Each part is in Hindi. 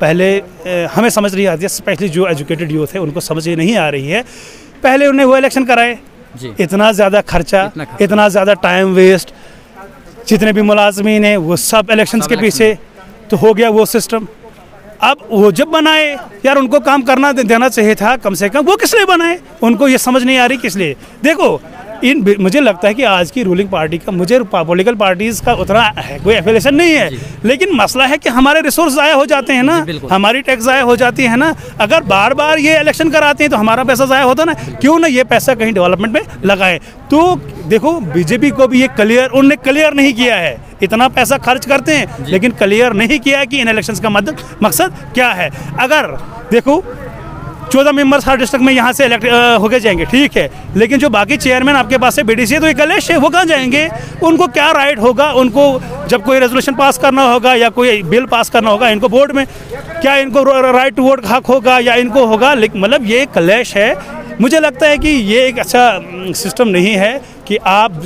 पहले हमें समझ नहीं आती है, स्पेशली जो एजुकेटेड यूथ है उनको समझ नहीं आ रही है। पहले उन्हें वो इलेक्शन कराए, इतना ज़्यादा खर्चा, इतना ज़्यादा टाइम वेस्ट, जितने भी मुलाजमीन हैं वो सब इलेक्शंस के पीछे, तो हो गया वो सिस्टम। अब वो जब बनाए यार, उनको काम करना देना चाहिए था कम से कम। वो किस लिए बनाए, उनको ये समझ नहीं आ रही किस लिए। देखो मुझे लगता है कि आज की रूलिंग पार्टी का, मुझे पॉलिटिकल पार्टीज़ का उतना है कोई एफिलिएशन नहीं है, लेकिन मसला है कि हमारे रिसोर्स ज़ाया हो जाते हैं ना, हमारी टैक्स ज़ाया हो जाती है ना। अगर बार बार ये इलेक्शन कराते हैं तो हमारा पैसा ज़ाया होता ना, क्यों ना ये पैसा कहीं डेवलपमेंट में लगाए। तो देखो बीजेपी को भी ये उन्होंने क्लियर नहीं किया है, इतना पैसा खर्च करते हैं लेकिन क्लियर नहीं किया है कि इन इलेक्शंस का मकसद क्या है। अगर देखो 14 मेंबर्स हर डिस्ट्रिक्ट में यहाँ से इलेक्ट होके जाएंगे, ठीक है, लेकिन जो बाकी चेयरमैन आपके पास है बीडीसी है, तो ये कलेश है, वो कहाँ जाएंगे? उनको क्या राइट होगा? उनको जब कोई रेजोल्यूशन पास करना होगा या कोई बिल पास करना होगा, इनको बोर्ड में क्या इनको राइट टू वोट हक होगा या इनको होगा? मतलब ये कलेश है। मुझे लगता है कि ये एक अच्छा सिस्टम नहीं है कि आप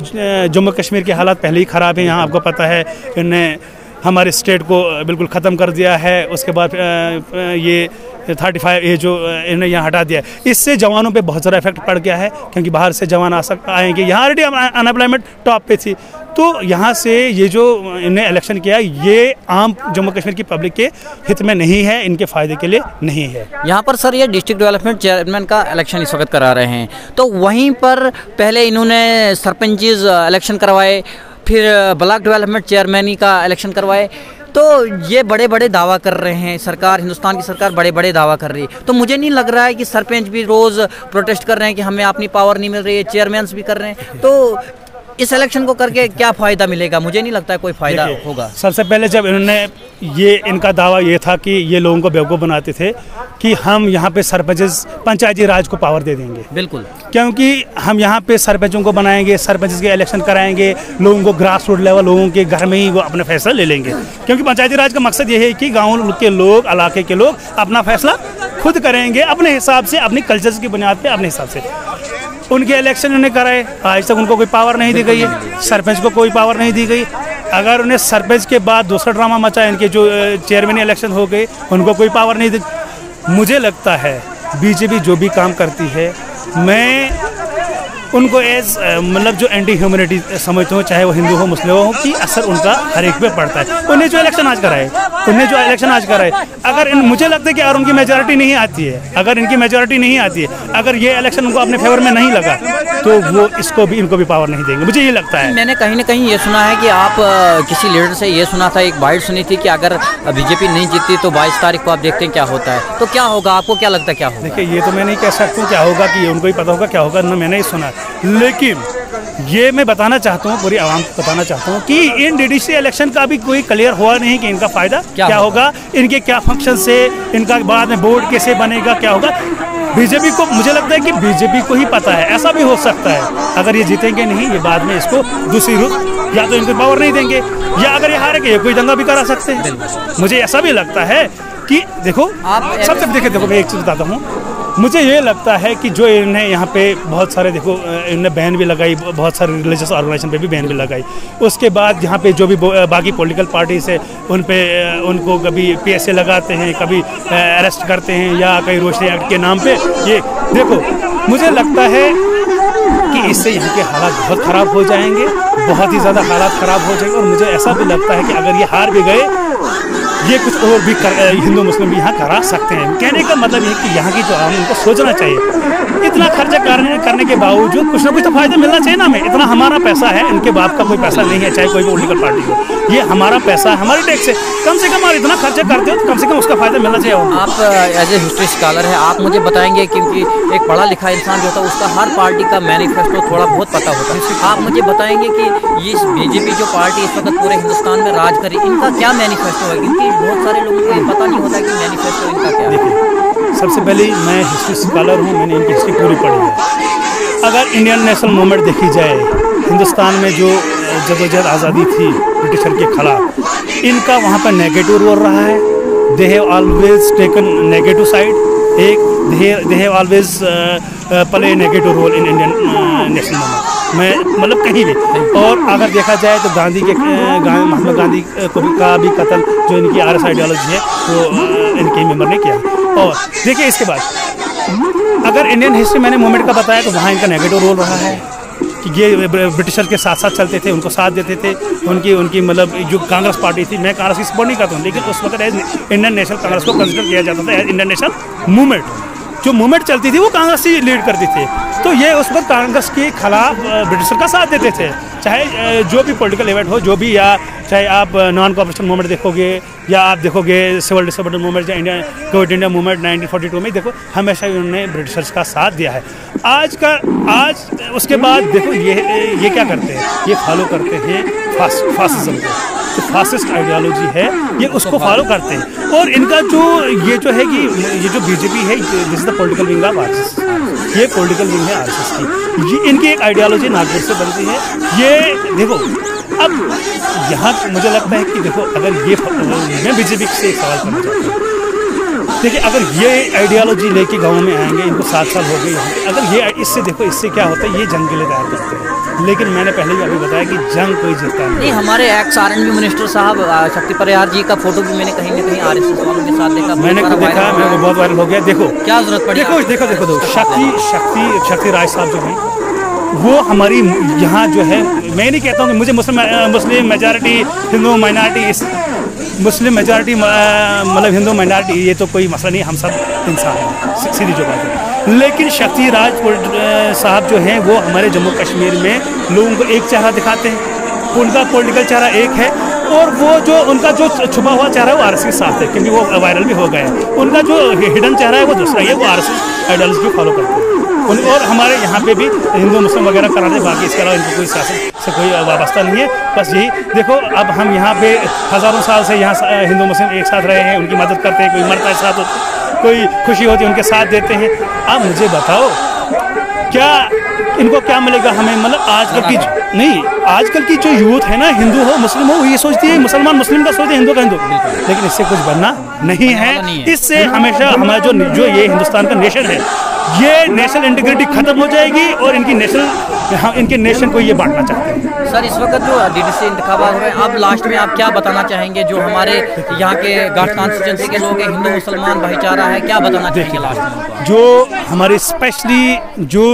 जम्मू कश्मीर के हालात पहले ही ख़राब हैं, यहाँ आपको पता है इन्हें हमारे स्टेट को बिल्कुल ख़त्म कर दिया है। उसके बाद ये 35 ये जो इन्हें यहाँ हटा दिया है, इससे जवानों पे बहुत ज़्यादा इफेक्ट पड़ गया है, क्योंकि बाहर से जवान आएंगे। यहाँ ऑलरेडी अनएम्प्लॉयमेंट टॉप पे थी, तो यहाँ से ये जो इन्हें इलेक्शन किया ये आम जम्मू कश्मीर की पब्लिक के हित में नहीं है, इनके फ़ायदे के लिए नहीं है। यहाँ पर सर ये डिस्ट्रिक्ट डेवलपमेंट चेयरमैन का इलेक्शन इस वक्त करा रहे हैं, तो वहीं पर पहले इन्होंने सरपंचीज इलेक्शन करवाए, फिर ब्लॉक डेवलपमेंट चेयरमैनी का इलेक्शन करवाए। तो ये बड़े बड़े दावा कर रहे हैं, सरकार, हिंदुस्तान की सरकार बड़े बड़े दावा कर रही है। तो मुझे नहीं लग रहा है कि सरपंच भी रोज़ प्रोटेस्ट कर रहे हैं कि हमें अपनी पावर नहीं मिल रही है, चेयरमैन्स भी कर रहे हैं। तो इस इलेक्शन को करके क्या फ़ायदा मिलेगा? मुझे नहीं लगता है कोई फ़ायदा होगा। सबसे पहले जब इन्होंने इनका दावा ये था कि ये लोगों को बेवकूफ़ बनाते थे कि हम यहाँ पे सरपंच पंचायती राज को पावर दे देंगे, बिल्कुल, क्योंकि हम यहाँ पे सरपंचों को बनाएंगे, सरपंच के इलेक्शन कराएंगे, लोगों को ग्रास रूट लेवल लोगों के घर में ही वो अपना फैसला ले लेंगे। क्योंकि पंचायती राज का मकसद ये है कि गाँव के लोग, इलाके के लोग अपना फैसला खुद करेंगे अपने हिसाब से, अपनी कल्चर की बुनियाद पर, अपने हिसाब से। उनके इलेक्शन उन्होंने कराए, आज तक उनको कोई पावर नहीं दी गई है, सरपंच को कोई पावर नहीं दी गई। अगर उन्हें सरपंच के बाद दूसरा ड्रामा मचा, इनके जो चेयरमैन इलेक्शन हो गए, उनको कोई पावर नहीं दी। मुझे लगता है बीजेपी जो भी काम करती है, मैं उनको मतलब जो एंटी ह्यूमैनिटी समझते हो, चाहे वो हिंदू हो मुस्लिम हो, कि असर उनका हर एक पे पड़ता है। उन्हें जो इलेक्शन आज कराए, अगर मुझे लगता है कि अगर उनकी मेजॉरिटी नहीं आती है, अगर इनकी मेजॉरिटी नहीं आती है, अगर ये इलेक्शन उनको अपने फेवर में नहीं लगा, तो वो इनको भी पावर नहीं देंगे, मुझे ये लगता है। मैंने कहीं ना कहीं ये सुना है कि आप किसी लीडर से ये सुना था, एक बाइट सुनी थी कि अगर बीजेपी नहीं जीतती तो 22 तारीख को आप देखते हैं क्या होता है। तो क्या होगा, आपको क्या लगता है क्या होगा? देखिए, ये तो मैं नहीं कह सकता हूँ क्या होगा, कि उनको ही पता होगा क्या होगा, ना मैंने ही सुना। लेकिन ये मैं बताना चाहता हूँ, पूरी आवाम को बताना चाहता हूँ कि इन डीडीसी इलेक्शन का भी कोई क्लियर हुआ नहीं कि इनका फ़ायदा क्या होगा, इनके क्या फंक्शन से, इनका बाद में बोर्ड कैसे बनेगा, क्या होगा। बीजेपी को, मुझे लगता है कि बीजेपी को ही पता है। ऐसा भी हो सकता है अगर ये जीतेंगे नहीं, ये बाद में इसको दूसरी रूप, या तो इनको पावर नहीं देंगे, या अगर ये हारेंगे ये कोई दंगा भी करा सकते हैं। मुझे ऐसा भी लगता है कि देखो, आप सब तक देखो, मैं एक चीज़ बताता हूँ, मुझे ये लगता है कि जो इन्हें यहाँ पे बहुत सारे, देखो इन्हें बैन भी लगाई, बहुत सारे रिलीजियस ऑर्गेनाइजेशन पे भी बैन भी लगाई। उसके बाद यहाँ पे जो भी बाकी पॉलिटिकल पार्टीज है उनको कभी PSA लगाते हैं, कभी अरेस्ट करते हैं, या कहीं रोशनी एक्ट के नाम पे। ये देखो, मुझे लगता है कि इससे यहाँ के हालात बहुत ख़राब हो जाएंगे, बहुत ही ज़्यादा हालात ख़राब हो जाएंगे। और मुझे ऐसा भी लगता है कि अगर ये हार भी गए, ये कुछ और भी हिंदू मुस्लिम भी यहाँ करा सकते हैं। कहने का मतलब ये कि यहाँ की जो आवाम, उनको सोचना चाहिए। इतना खर्चा करने के बावजूद कुछ ना कुछ तो फायदा मिलना चाहिए ना हमें। इतना हमारा पैसा है, इनके बाप का कोई पैसा नहीं है, चाहे कोई भी पॉलिटिकल पार्टी हो, ये हमारा पैसा है, हमारी टैक्स है। कम से कम आप इतना खर्चा करते हो तो कम से कम उसका फायदा मिलना चाहिए। आप एज ए हिस्ट्री स्कॉलर है, आप मुझे बताएंगे, क्योंकि एक पढ़ा लिखा इंसान जो होता है उसका हर पार्टी का मैनिफेस्टो थोड़ा बहुत पता होता है। आप मुझे बताएंगे कि ये बीजेपी जो पार्टी इस वक्त पूरे हिंदुस्तान में राज करी, इनका क्या मैनिफेस्टो है? क्योंकि बहुत सारे लोगों को पता नहीं होता कि मैनिफेस्टो इनका क्या है। सबसे पहले मैं हिस्ट्री स्कॉलर हूँ, मैंने इनकी हिस्ट्री पूरी पढ़ी है। अगर इंडियन नेशनल मूवमेंट देखी जाए, हिंदुस्तान में जो जदोजहद आज़ादी थी ब्रिटिशर के खिलाफ, इनका वहाँ पर नेगेटिव रोल रहा है। They have always taken negative side, they have always play negative role in Indian national movement. मैं मतलब कहीं भी। और अगर देखा जाए तो गांधी के महात्मा गांधी का भी कत्ल जो इनकी आरएस आइडियोलॉजी है वो इनके मेंबर ने किया। और देखिए इसके बाद अगर इंडियन हिस्ट्री मैंने मूवमेंट का बताया तो वहाँ इनका नेगेटिव रोल रहा है कि ये ब्रिटिशर के साथ साथ चलते थे, उनको साथ देते थे। उनकी मतलब जो कांग्रेस पार्टी थी, मैं कांग्रेस की सपोर्ट नहीं करता हूँ, लेकिन उस वक्त एज इंडियन नेशनल कांग्रेस को कंसिडर किया जाता था एज इंडियन नेशनल मूवमेंट। जो मूवमेंट चलती थी वो कांग्रेस ही लीड करती थी। तो ये उस वक्त कांग्रेस के खिलाफ ब्रिटिशर का साथ देते थे, चाहे जो भी पॉलिटिकल इवेंट हो, जो भी, या चाहे आप नॉन कॉपरेशन मूवमेंट देखोगे या आप देखोगे सिविल डिसऑर्डर मूवमेंट या क्विट इंडिया मूवमेंट 1942 में, देखो हमेशा उन्होंने ब्रिटिशर्स का साथ दिया है। आज उसके बाद देखो ये क्या करते हैं, ये फॉलो करते हैं फासिज्म को, जो फासिस्ट आइडियोलॉजी है ये उसको फॉलो करते हैं। और इनका जो है कि ये जो बीजेपी है, this is the political wing of RSS, ये पॉलिटिकल विंग है आरएसएस की। ये इनकी एक आइडियोलॉजी नागपुर से बनती है। ये देखो अब यहाँ मुझे लगता है कि देखो अगर मैं बीजेपी से एक सवाल करना चाहता हूँ, देखिए अगर ये आइडियोलॉजी लेके गाँव में आएंगे, इनको 7 साल हो गए यहाँ, अगर ये इससे देखो इससे क्या होता है, ये जंग के लिए तैयार करते हैं। लेकिन मैंने पहले भी अभी बताया कि जंग कोई जीतता नहीं। हमारे एक्स आरएनबी मिनिस्टर साहब शक्ति परिहार जी का फोटो भी मैंने कहीं ना कहीं आरएसएस वालों के साथ देखा, मैंने खुद देखा, मेरे बहुत वायरल हो गया। देखो क्या जरूरत पड़ी, देखो शक्ति राज साहब जो हैं वो हमारी यहाँ जो है, मैं नहीं कहता हूँ कि मुझे Muslim majority Hindu minority, Muslim majority मतलब हिंदू माइनॉरिटी, ये तो कोई मसला नहीं, हम सब इंसान हैं, सीधी जो बात है। लेकिन शक्ति राज साहब जो हैं वो हमारे जम्मू कश्मीर में लोगों को एक चेहरा दिखाते हैं, उनका पॉलिटिकल चेहरा एक है, और वो जो उनका जो छुपा हुआ चेहरा है वो आरएसएस के साथ है, क्योंकि वो वायरल भी हो गया है। उनका जो हिडन चेहरा है वो दूसरा है, वो आरएसएस आइडियोलॉजी को फॉलो करते हैं। और हमारे यहाँ पे भी हिंदू मुस्लिम वगैरह कराते, बाकी इसके अलावा इनको कोई सियासत से कोई वाबस्ता नहीं है। बस यही देखो, अब हम यहाँ पे हज़ारों साल से यहाँ हिंदू मुस्लिम एक साथ रहे हैं, उनकी मदद करते हैं, कोई मरता है साथ, कोई खुशी होती है उनके साथ देते हैं। अब मुझे बताओ क्या इनको क्या मिलेगा हमें, मतलब आजकल की जो यूथ है ना, हिंदू हो मुस्लिम हो, ये सोचती है मुसलमान मुस्लिम का सोचते हैं, हिंदू का हिंदू, लेकिन इससे कुछ बनना नहीं है। इससे हमेशा हमारा जो ये हिंदुस्तान का नेशन है, ये नेशनल इंटीग्रिटी खत्म हो जाएगी और इनके नेशन को ये बांटना चाहते हैं। सर इस वक्त जो डीडीसी इंतखाबात हो रहे हैं, अब लास्ट में आप क्या बताना चाहेंगे, जो हमारे यहाँ के घाट कॉन्स्टिट्यूंसी के लोग हैं, हिंदू मुसलमान भाईचारा है, क्या बताना चाहेंगे लास्ट में? जो हमारे स्पेशली जो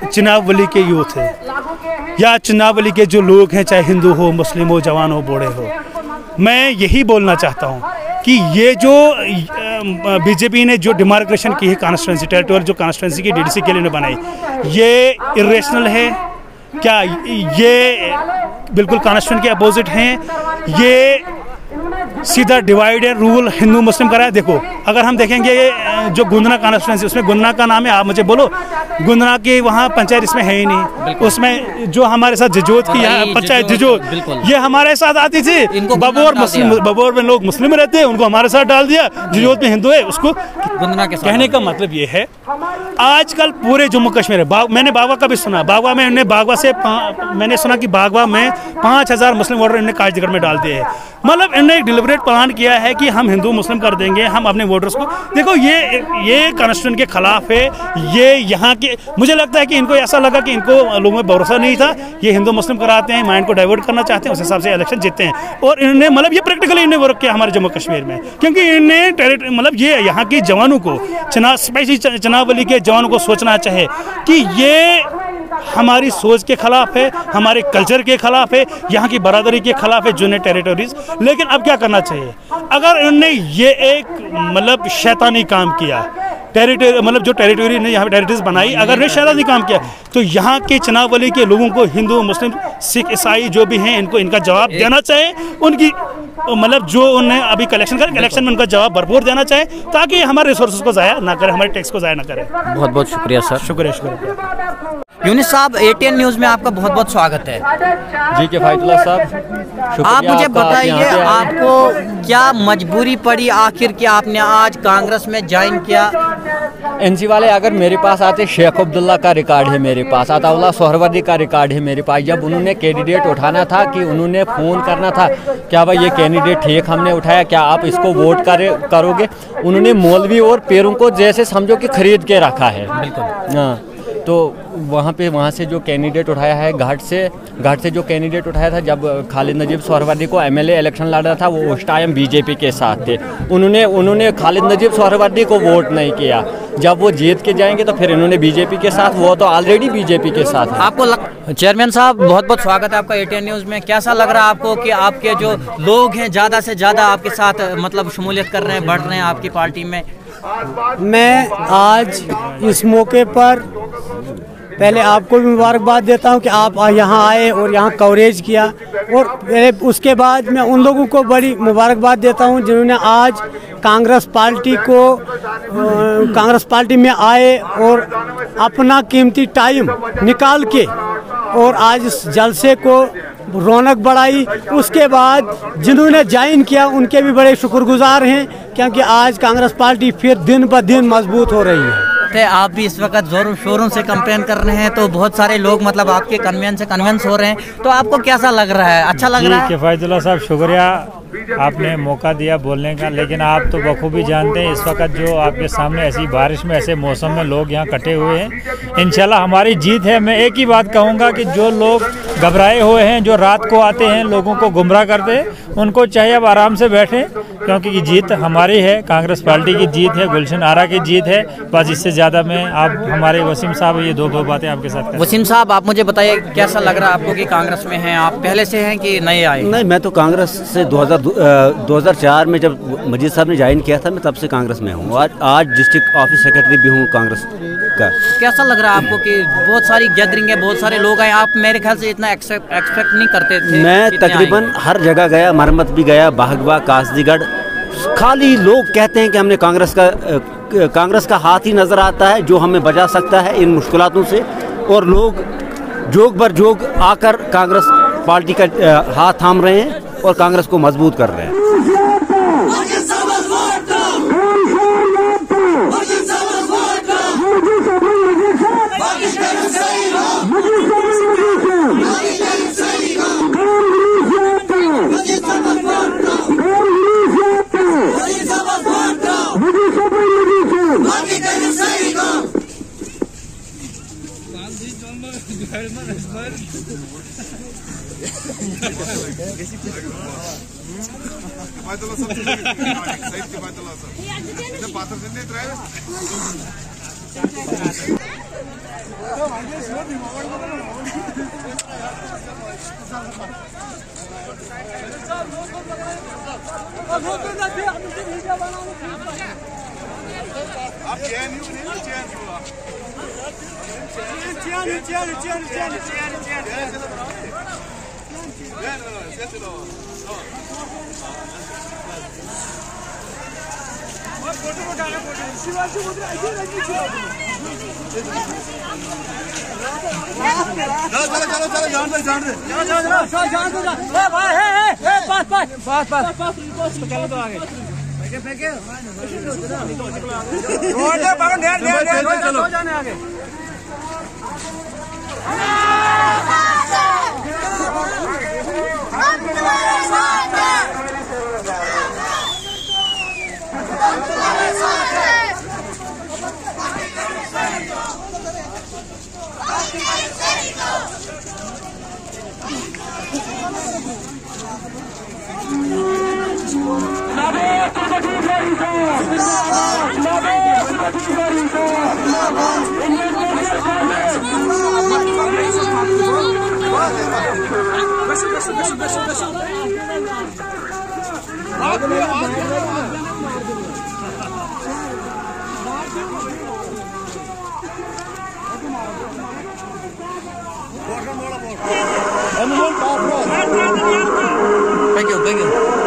चनावली के यूथ है या चनावली के जो लोग हैं, चाहे हिंदू हो मुस्लिम हो जवान हो बूढ़े हो, मैं यही बोलना चाहता हूँ कि ये जो बीजेपी ने जो डिमार्केशन की है कॉन्स्टिट्यूंसी टेरिटोरी, जो कॉन्स्टिट्यूंसी की डीडीसी के लिए बनाई, ये इरेशनल है क्या? ये बिल्कुल कॉन्स्टिट्यूंसी के अपोजिट हैं। ये सीधा डिवाइड एंड रूल हिंदू मुस्लिम करा है। देखो अगर हम देखेंगे जो गुंदना कॉन्स्टिट्यूंसी, उसमें गुंदना का नाम है, आप मुझे बोलो गुंदना की वहाँ पंचायत इसमें है ही नहीं। उसमें जो हमारे साथ जिजोत की यहाँ पंचायत जिजोत, ये हमारे साथ आती थी। बबोर में लोग मुस्लिम रहते हैं, उनको हमारे साथ डाल दिया। जिजोत में हिंदू है, उसको गुंदना के कहने का मतलब ये है आजकल पूरे जम्मू कश्मीर है। मैंने बागवा का भी सुना, बागवा में मैंने सुना कि बागवा में 5000 मुस्लिम वोटर इन्होंने काजगढ़ में डाल दिए हैं। मतलब इन्होंने एक डिलिबरेट प्लान किया है कि हम हिंदू मुस्लिम कर देंगे, हम अपने वोटर्स को। देखो ये कॉन्स्टिट्यूशन के खिलाफ है। ये यहाँ के, मुझे लगता है कि इनको ऐसा लगा कि इनको लोगों में भरोसा नहीं था, ये हिंदू मुस्लिम कराते हैं, माइंड को डाइवर्ट करना चाहते हैं, उस हिसाब से इलेक्शन जीतते हैं। और इन्होंने मतलब ये प्रैक्टिकली इन्होंने वर्क किया हमारे जम्मू कश्मीर में, क्योंकि इन्होंने मतलब ये यहाँ के जवानों को, स्पेशली चनावली के जवानों को सोचना चाहिए कि ये हमारी सोच के खिलाफ है, हमारे कल्चर के खिलाफ है, यहाँ की बरादरी के खिलाफ है, जूनियर टेरिटोरीज। लेकिन अब क्या करना चाहिए? अगर इन्होंने ये एक मतलब शैतानी काम किया, टेरिटरी मतलब जो टेरिटरी ने यहाँ टेरिटरीज बनाई, अगर ने शैतानी काम किया, तो यहाँ के चनावली के लोगों को, हिंदू मुस्लिम सिख ईसाई जो भी हैं, इनको इनका जवाब देना चाहिए। उनकी मतलब जो उन्हें अभी कलेक्शन में उनका जवाब भरपूर देना चाहिए, ताकि हमारे रिसोर्सेज को ज़ाया ना करे, हमारे टैक्स को ज़ाया ना करे। बहुत बहुत शुक्रिया सर। शुक्रिया। यूनिस साहब, ATN न्यूज़ में आपका बहुत बहुत स्वागत है। जी किफ़ायतुल्लाह साहब, आप मुझे बताइए, आपको क्या मजबूरी पड़ी आखिर कि आपने आज कांग्रेस में ज्वाइन किया? NC वाले अगर मेरे पास आते, शेख अब्दुल्ला का रिकॉर्ड है मेरे पास, अताउल्लाह सोहरवर्दी का रिकॉर्ड है मेरे पास। जब उन्होंने कैंडिडेट उठाना था, कि उन्होंने फ़ोन करना था, क्या भाई ये कैंडिडेट ठीक हमने उठाया, क्या आप इसको वोट करोगे? उन्होंने मौलवी और पेरों को जैसे समझो कि खरीद के रखा है। बिल्कुल। हाँ, तो वहाँ से जो कैंडिडेट उठाया है घाट से जो कैंडिडेट उठाया था, जब खालिद नजीब सोहरावर्दी को एमएलए इलेक्शन लड़ा था, वो उस टाइम बीजेपी के साथ थे। उन्होंने खालिद नजीब सोहरावर्दी को वोट नहीं किया। जब वो जीत के जाएंगे तो फिर इन्होंने बीजेपी के साथ, वो तो ऑलरेडी बीजेपी के साथ है। आपको चेयरमैन साहब बहुत बहुत स्वागत है आपका ATN न्यूज़ में। कैसा लग रहा है आपको कि आपके जो लोग हैं ज़्यादा से ज़्यादा आपके साथ मतलब शमूलियत कर रहे हैं, बढ़ रहे हैं आपकी पार्टी में? मैं आज इस मौके पर पहले आपको भी मुबारकबाद देता हूं कि आप यहाँ आए और यहाँ कवरेज किया, और उसके बाद मैं उन लोगों को बड़ी मुबारकबाद देता हूं जिन्होंने आज कांग्रेस पार्टी में आए और अपना कीमती टाइम निकाल के और आज इस जलसे को रौनक बढ़ाई। उसके बाद जिन्होंने ज्वाइन किया उनके भी बड़े शुक्रगुजार हैं, क्योंकि आज कांग्रेस पार्टी फिर दिन ब दिन मजबूत हो रही है। आप भी इस वक्त जोरों शोरों से कंपेन कर रहे हैं, तो बहुत सारे लोग मतलब आपके कन्वेंस हो रहे हैं, तो आपको कैसा लग रहा है? अच्छा लग रहा है? किफायतुल्लाह साहब, शुक्रिया, आपने मौका दिया बोलने का। लेकिन आप तो बखूबी जानते हैं इस वक्त जो आपके सामने ऐसी बारिश में, ऐसे मौसम में लोग यहाँ कटे हुए हैं। इंशाल्लाह हमारी जीत है। मैं एक ही बात कहूँगा कि जो लोग घबराए हुए हैं, जो रात को आते हैं लोगों को गुमराह करते हैं, उनको चाहिए अब आराम से बैठें, क्योंकि जीत हमारी है, कांग्रेस पार्टी की जीत है, गुलशन आरा की जीत है। बस इससे ज़्यादा मैं आप हमारे वसीम साहब ये दो बातें आपके साथ। वसीम साहब, आप मुझे बताइए कैसा लग रहा है आपको कि कांग्रेस में हैं आप? पहले से हैं कि नए आए? नहीं, मैं तो कांग्रेस से 2004 में जब मजीद साहब ने ज्वाइन किया था, मैं तब से कांग्रेस में हूँ। आज डिस्ट्रिक्ट ऑफिस सेक्रेटरी भी हूँ कांग्रेस का। कैसा लग रहा है आपको कि बहुत सारी गैदरिंग है, बहुत सारे लोग आए? आप मेरे ख्याल से इतना एक्सपेक्ट नहीं करते थे। मैं तकरीबन हर जगह गया, मरम्मत भी गया, बाहगवा, कासदीगढ़, खाली लोग कहते हैं कि हमने कांग्रेस का हाथ ही नज़र आता है जो हमें बचा सकता है इन मुश्किलातों से, और लोग जोग बर जोग आकर कांग्रेस पार्टी का हाथ थाम रहे हैं और कांग्रेस को मजबूत कर रहे हैं। Thank you.